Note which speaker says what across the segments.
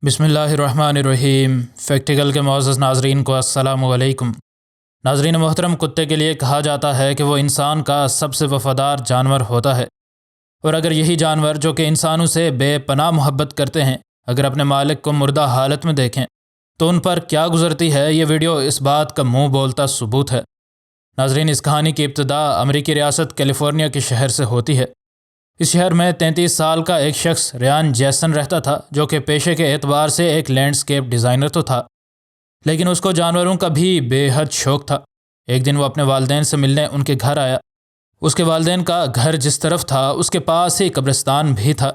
Speaker 1: بسم اللہ الرحمن الرحیم۔ فیکٹیکل کے معزز ناظرین کو السلام علیکم۔ ناظرین محترم، کتے کے لیے کہا جاتا ہے کہ وہ انسان کا سب سے وفادار جانور ہوتا ہے، اور اگر یہی جانور جو کہ انسانوں سے بے پناہ محبت کرتے ہیں اگر اپنے مالک کو مردہ حالت میں دیکھیں تو ان پر کیا گزرتی ہے، یہ ویڈیو اس بات کا منہ بولتا ثبوت ہے۔ ناظرین، اس کہانی کی ابتدا امریکی ریاست کیلیفورنیا کے شہر سے ہوتی ہے۔ اس شہر میں 33 سال کا ایک شخص ریان جیسن رہتا تھا، جو کہ پیشے کے اعتبار سے ایک لینڈسکیپ ڈیزائنر تو تھا، لیکن اس کو جانوروں کا بھی بے حد شوق تھا۔ ایک دن وہ اپنے والدین سے ملنے ان کے گھر آیا۔ اس کے والدین کا گھر جس طرف تھا اس کے پاس ہی قبرستان بھی تھا۔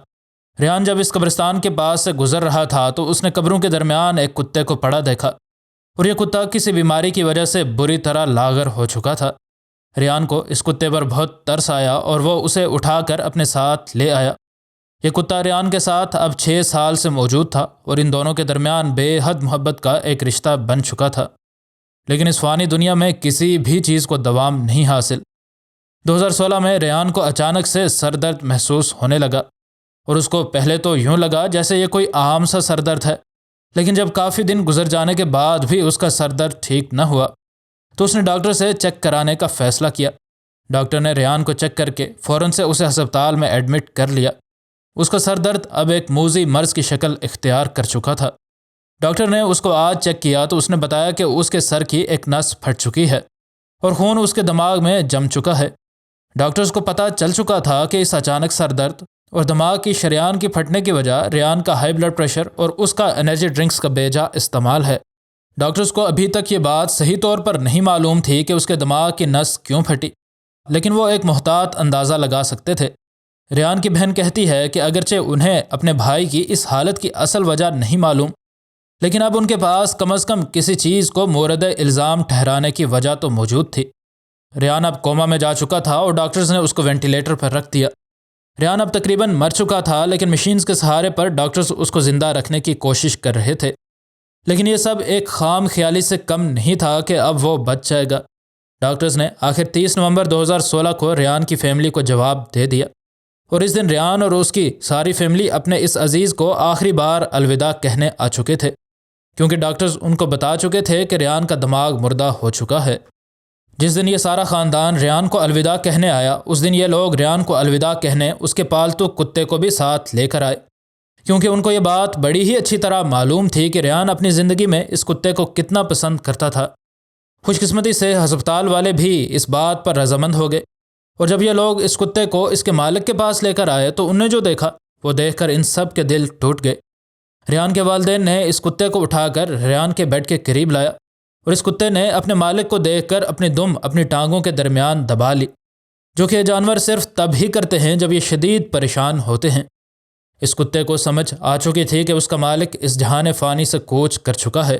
Speaker 1: ریان جب اس قبرستان کے پاس سے گزر رہا تھا تو اس نے قبروں کے درمیان ایک کتے کو پڑا دیکھا، اور یہ کتا کسی بیماری کی وجہ سے بری طرح لاغر ہو چکا تھا۔ ریان کو اس کتے پر بہت ترس آیا اور وہ اسے اٹھا کر اپنے ساتھ لے آیا۔ یہ کتا ریان کے ساتھ اب 6 سال سے موجود تھا، اور ان دونوں کے درمیان بے حد محبت کا ایک رشتہ بن چکا تھا۔ لیکن اس فانی دنیا میں کسی بھی چیز کو دوام نہیں حاصل۔ 2016 میں ریان کو اچانک سے سر درد محسوس ہونے لگا، اور اس کو پہلے تو یوں لگا جیسے یہ کوئی عام سا سر درد ہے، لیکن جب کافی دن گزر جانے کے بعد بھی اس کا سر درد ٹھیک نہ ہوا تو اس نے ڈاکٹر سے چیک کرانے کا فیصلہ کیا۔ ڈاکٹر نے ریان کو چیک کر کے فوراً سے اسے ہسپتال میں ایڈمٹ کر لیا۔ اس کا سر درد اب ایک موذی مرض کی شکل اختیار کر چکا تھا۔ ڈاکٹر نے اس کو آج چیک کیا تو اس نے بتایا کہ اس کے سر کی ایک نس پھٹ چکی ہے اور خون اس کے دماغ میں جم چکا ہے۔ ڈاکٹرز کو پتہ چل چکا تھا کہ اس اچانک سر درد اور دماغ کی شریان کی پھٹنے کی وجہ ریان کا ہائی بلڈ پریشر اور اس کا انرجی ڈرنکس کا بے جا استعمال ہے۔ ڈاکٹرز کو ابھی تک یہ بات صحیح طور پر نہیں معلوم تھی کہ اس کے دماغ کی نس کیوں پھٹی، لیکن وہ ایک محتاط اندازہ لگا سکتے تھے۔ ریان کی بہن کہتی ہے کہ اگرچہ انہیں اپنے بھائی کی اس حالت کی اصل وجہ نہیں معلوم، لیکن اب ان کے پاس کم از کم کسی چیز کو مورد الزام ٹھہرانے کی وجہ تو موجود تھی۔ ریان اب کوما میں جا چکا تھا اور ڈاکٹرز نے اس کو وینٹیلیٹر پر رکھ دیا۔ ریان اب تقریباً مر چکا تھا، لیکن مشینز کے سہارے پر ڈاکٹرز اس کو زندہ رکھنے کی کوشش کر رہے تھے۔ لیکن یہ سب ایک خام خیالی سے کم نہیں تھا کہ اب وہ بچ جائے گا۔ ڈاکٹرز نے آخر 30 نومبر 2016 کو ریان کی فیملی کو جواب دے دیا، اور اس دن ریان اور اس کی ساری فیملی اپنے اس عزیز کو آخری بار الوداع کہنے آ چکے تھے، کیونکہ ڈاکٹرز ان کو بتا چکے تھے کہ ریان کا دماغ مردہ ہو چکا ہے۔ جس دن یہ سارا خاندان ریان کو الوداع کہنے آیا، اس دن یہ لوگ ریان کو الوداع کہنے اس کے پالتو کتے کو بھی ساتھ لے کر آئے، کیونکہ ان کو یہ بات بڑی ہی اچھی طرح معلوم تھی کہ ریان اپنی زندگی میں اس کتے کو کتنا پسند کرتا تھا۔ خوش قسمتی سے ہسپتال والے بھی اس بات پر رضامند ہو گئے، اور جب یہ لوگ اس کتے کو اس کے مالک کے پاس لے کر آئے تو انہیں جو دیکھا وہ دیکھ کر ان سب کے دل ٹوٹ گئے۔ ریان کے والدین نے اس کتے کو اٹھا کر ریان کے بیڈ کے قریب لایا، اور اس کتے نے اپنے مالک کو دیکھ کر اپنی دم اپنی ٹانگوں کے درمیان دبا لی، جو کہ یہ جانور صرف تب ہی کرتے ہیں جب یہ شدید پریشان ہوتے ہیں۔ اس کتے کو سمجھ آ چکی تھی کہ اس کا مالک اس جہان فانی سے کوچ کر چکا ہے،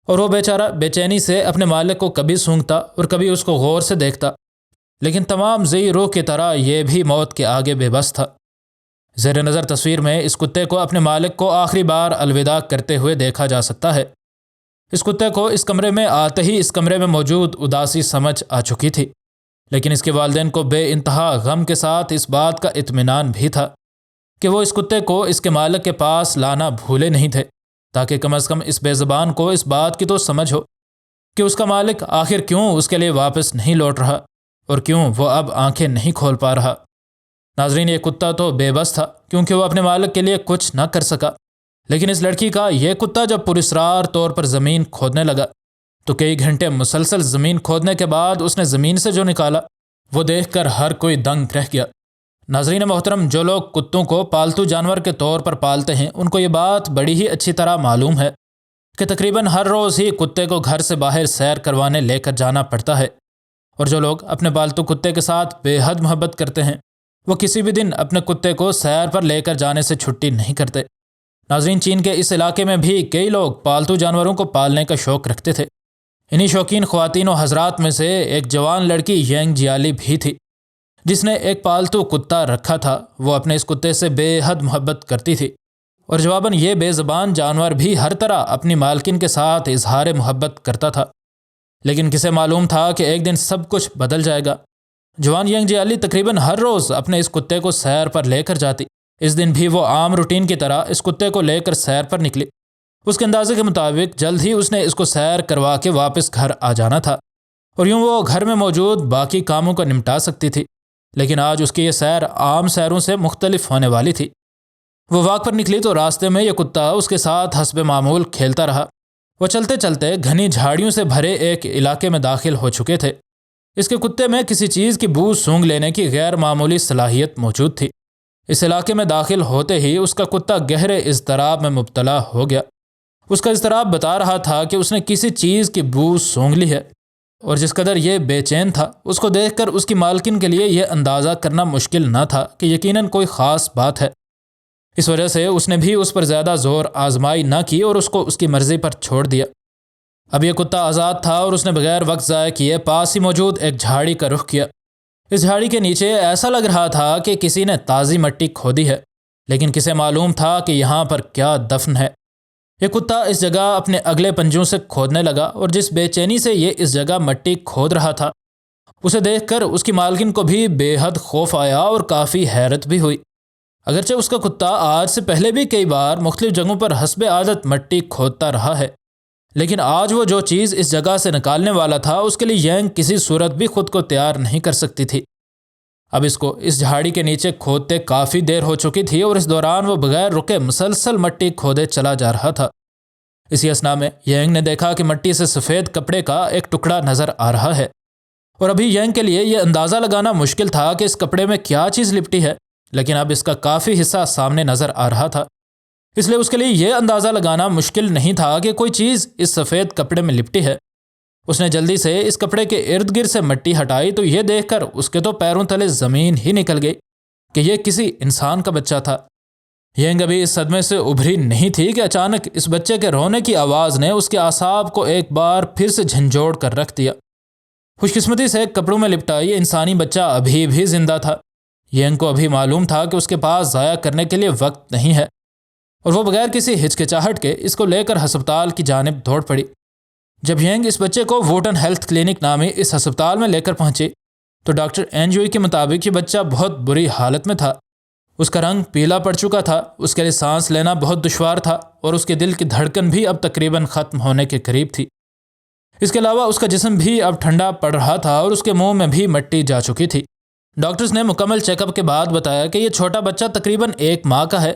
Speaker 1: اور وہ بیچارہ بے چینی سے اپنے مالک کو کبھی سونگھتا اور کبھی اس کو غور سے دیکھتا، لیکن تمام ذی روح کی طرح یہ بھی موت کے آگے بے بس تھا۔ زیر نظر تصویر میں اس کتے کو اپنے مالک کو آخری بار الوداع کرتے ہوئے دیکھا جا سکتا ہے۔ اس کتے کو اس کمرے میں آتے ہی اس کمرے میں موجود اداسی سمجھ آ چکی تھی، لیکن اس کے والدین کو بے انتہا غم کے ساتھ اس بات کا اطمینان بھی تھا کہ وہ اس کتے کو اس کے مالک کے پاس لانا بھولے نہیں تھے، تاکہ کم از کم اس بے زبان کو اس بات کی تو سمجھ ہو کہ اس کا مالک آخر کیوں اس کے لیے واپس نہیں لوٹ رہا، اور کیوں وہ اب آنکھیں نہیں کھول پا رہا۔ ناظرین، یہ کتا تو بے بس تھا کیونکہ وہ اپنے مالک کے لیے کچھ نہ کر سکا، لیکن اس لڑکی کا یہ کتا جب پراسرار طور پر زمین کھودنے لگا تو کئی گھنٹے مسلسل زمین کھودنے کے بعد اس نے زمین سے جو نکالا وہ دیکھ کر ہر کوئی دنگ رہ گیا۔ ناظرین محترم، جو لوگ کتوں کو پالتو جانور کے طور پر پالتے ہیں ان کو یہ بات بڑی ہی اچھی طرح معلوم ہے کہ تقریباً ہر روز ہی کتے کو گھر سے باہر سیر کروانے لے کر جانا پڑتا ہے، اور جو لوگ اپنے پالتو کتے کے ساتھ بے حد محبت کرتے ہیں وہ کسی بھی دن اپنے کتے کو سیر پر لے کر جانے سے چھٹی نہیں کرتے۔ ناظرین، چین کے اس علاقے میں بھی کئی لوگ پالتو جانوروں کو پالنے کا شوق رکھتے تھے۔ انہی شوقین خواتین و حضرات میں سے ایک جوان لڑکی ینگ جیالی بھی تھی، جس نے ایک پالتو کتا رکھا تھا۔ وہ اپنے اس کتے سے بے حد محبت کرتی تھی، اور جواباً یہ بے زبان جانور بھی ہر طرح اپنی مالکن کے ساتھ اظہار محبت کرتا تھا، لیکن کسے معلوم تھا کہ ایک دن سب کچھ بدل جائے گا۔ جوان ینگ جیالی تقریباً ہر روز اپنے اس کتے کو سیر پر لے کر جاتی۔ اس دن بھی وہ عام روٹین کی طرح اس کتے کو لے کر سیر پر نکلی۔ اس کے اندازے کے مطابق جلد ہی اس نے اس کو سیر کروا کے واپس گھر آ جانا تھا اور یوں وہ گھر میں موجود باقی کاموں کو نمٹا سکتی تھی، لیکن آج اس کی یہ سیر عام سیروں سے مختلف ہونے والی تھی۔ وہ واک پر نکلی تو راستے میں یہ کتا اس کے ساتھ حسب معمول کھیلتا رہا۔ وہ چلتے چلتے گھنی جھاڑیوں سے بھرے ایک علاقے میں داخل ہو چکے تھے۔ اس کے کتے میں کسی چیز کی بو سونگھ لینے کی غیر معمولی صلاحیت موجود تھی۔ اس علاقے میں داخل ہوتے ہی اس کا کتا گہرے اضطراب میں مبتلا ہو گیا۔ اس کا اضطراب بتا رہا تھا کہ اس نے کسی چیز کی بو سونگھ لی ہے، اور جس قدر یہ بے چین تھا اس کو دیکھ کر اس کی مالکن کے لیے یہ اندازہ کرنا مشکل نہ تھا کہ یقیناً کوئی خاص بات ہے۔ اس وجہ سے اس نے بھی اس پر زیادہ زور آزمائی نہ کی اور اس کو اس کی مرضی پر چھوڑ دیا۔ اب یہ کتا آزاد تھا اور اس نے بغیر وقت ضائع کیے پاس ہی موجود ایک جھاڑی کا رخ کیا۔ اس جھاڑی کے نیچے ایسا لگ رہا تھا کہ کسی نے تازی مٹی کھودی ہے، لیکن کسے معلوم تھا کہ یہاں پر کیا دفن ہے۔ یہ کتا اس جگہ اپنے اگلے پنجوں سے کھودنے لگا اور جس بے چینی سے یہ اس جگہ مٹی کھود رہا تھا اسے دیکھ کر اس کی مالکن کو بھی بے حد خوف آیا اور کافی حیرت بھی ہوئی۔ اگرچہ اس کا کتا آج سے پہلے بھی کئی بار مختلف جگہوں پر حسب عادت مٹی کھودتا رہا ہے، لیکن آج وہ جو چیز اس جگہ سے نکالنے والا تھا اس کے لیے ینگ کسی صورت بھی خود کو تیار نہیں کر سکتی تھی۔ اب اس کو اس جھاڑی کے نیچے کھودتے کافی دیر ہو چکی تھی اور اس دوران وہ بغیر رکے مسلسل مٹی کھودے چلا جا رہا تھا۔ اسی اثنا میں ینگ نے دیکھا کہ مٹی سے سفید کپڑے کا ایک ٹکڑا نظر آ رہا ہے، اور ابھی ینگ کے لیے یہ اندازہ لگانا مشکل تھا کہ اس کپڑے میں کیا چیز لپٹی ہے، لیکن اب اس کا کافی حصہ سامنے نظر آ رہا تھا، اس لیے اس کے لیے یہ اندازہ لگانا مشکل نہیں تھا کہ کوئی چیز اس سفید کپڑے میں لپٹی ہے۔ اس نے جلدی سے اس کپڑے کے ارد گرد سے مٹی ہٹائی تو یہ دیکھ کر اس کے تو پیروں تلے زمین ہی نکل گئی کہ یہ کسی انسان کا بچہ تھا۔ ینگ ابھی اس صدمے سے ابھری نہیں تھی کہ اچانک اس بچے کے رونے کی آواز نے اس کے اعصاب کو ایک بار پھر سے جھنجھوڑ کر رکھ دیا۔ خوش قسمتی سے کپڑوں میں لپٹا یہ انسانی بچہ ابھی بھی زندہ تھا۔ ینگ کو ابھی معلوم تھا کہ اس کے پاس ضائع کرنے کے لیے وقت نہیں ہے، اور وہ بغیر کسی ہچکچاہٹ کے اس کو لے کر ہسپتال کی جانب دوڑ پڑی۔ جب ینگ اس بچے کو ووٹن ہیلتھ کلینک نامی اس ہسپتال میں لے کر پہنچی تو ڈاکٹر اینجوئی کے مطابق یہ بچہ بہت بری حالت میں تھا۔ اس کا رنگ پیلا پڑ چکا تھا، اس کے لیے سانس لینا بہت دشوار تھا، اور اس کے دل کی دھڑکن بھی اب تقریباً ختم ہونے کے قریب تھی۔ اس کے علاوہ اس کا جسم بھی اب ٹھنڈا پڑ رہا تھا اور اس کے منہ میں بھی مٹی جا چکی تھی۔ ڈاکٹرز نے مکمل چیک اپ کے بعد بتایا کہ یہ چھوٹا بچہ تقریباً 1 ماہ کا ہے،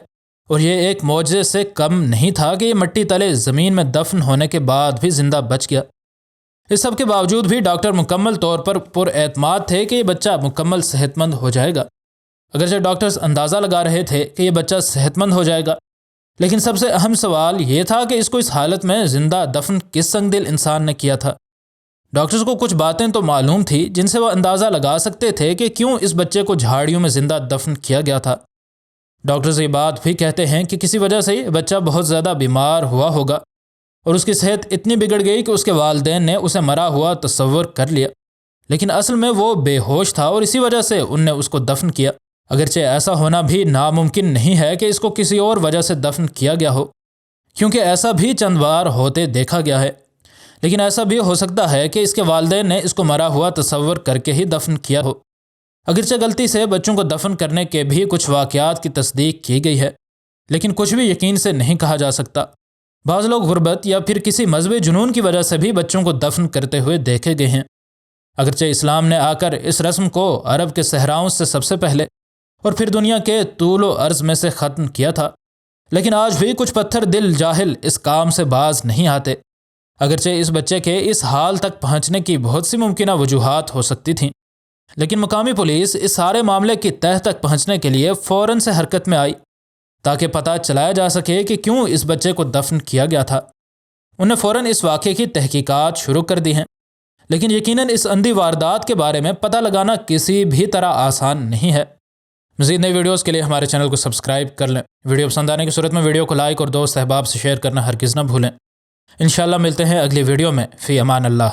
Speaker 1: اور یہ ایک معجزے سے کم نہیں تھا کہ یہ مٹی تلے زمین میں دفن ہونے کے بعد بھی زندہ بچ گیا۔ اس سب کے باوجود بھی ڈاکٹر مکمل طور پر پر اعتماد تھے کہ یہ بچہ مکمل صحت مند ہو جائے گا۔ اگرچہ ڈاکٹرز اندازہ لگا رہے تھے کہ یہ بچہ صحت مند ہو جائے گا، لیکن سب سے اہم سوال یہ تھا کہ اس کو اس حالت میں زندہ دفن کس سنگ دل انسان نے کیا تھا۔ ڈاکٹرز کو کچھ باتیں تو معلوم تھی جن سے وہ اندازہ لگا سکتے تھے کہ کیوں اس بچے کو جھاڑیوں میں زندہ دفن کیا گیا تھا۔ ڈاکٹرز یہ بات بھی کہتے ہیں کہ کسی وجہ سے یہ بچہ بہت زیادہ بیمار ہوا ہوگا، اور اس کی صحت اتنی بگڑ گئی کہ اس کے والدین نے اسے مرا ہوا تصور کر لیا، لیکن اصل میں وہ بے ہوش تھا اور اسی وجہ سے ان نے اس کو دفن کیا۔ اگرچہ ایسا ہونا بھی ناممکن نہیں ہے کہ اس کو کسی اور وجہ سے دفن کیا گیا ہو، کیونکہ ایسا بھی چند بار ہوتے دیکھا گیا ہے، لیکن ایسا بھی ہو سکتا ہے کہ اس کے والدین نے اس کو مرا ہوا تصور کر کے ہی دفن کیا ہو۔ اگرچہ غلطی سے بچوں کو دفن کرنے کے بھی کچھ واقعات کی تصدیق کی گئی ہے، لیکن کچھ بھی یقین سے نہیں کہا جا سکتا۔ بعض لوگ غربت یا پھر کسی مذہبی جنون کی وجہ سے بھی بچوں کو دفن کرتے ہوئے دیکھے گئے ہیں۔ اگرچہ اسلام نے آ کر اس رسم کو عرب کے صحراؤں سے سب سے پہلے اور پھر دنیا کے طول و عرض میں سے ختم کیا تھا، لیکن آج بھی کچھ پتھر دل جاہل اس کام سے باز نہیں آتے۔ اگرچہ اس بچے کے اس حال تک پہنچنے کی بہت سی ممکنہ وجوہات ہو سکتی تھیں، لیکن مقامی پولیس اس سارے معاملے کی تہہ تک پہنچنے کے لیے فوراً سے حرکت میں آئی تاکہ پتہ چلایا جا سکے کہ کیوں اس بچے کو دفن کیا گیا تھا۔ انہوں نے فوراً اس واقعے کی تحقیقات شروع کر دی ہیں، لیکن یقیناً اس اندھی واردات کے بارے میں پتہ لگانا کسی بھی طرح آسان نہیں ہے۔ مزید نئی ویڈیوز کے لیے ہمارے چینل کو سبسکرائب کر لیں۔ ویڈیو پسند آنے کی صورت میں ویڈیو کو لائک اور دوست احباب سے شیئر کرنا ہرگز نہ بھولیں۔ انشاءاللہ ملتے ہیں اگلی ویڈیو میں۔ فی امان اللہ۔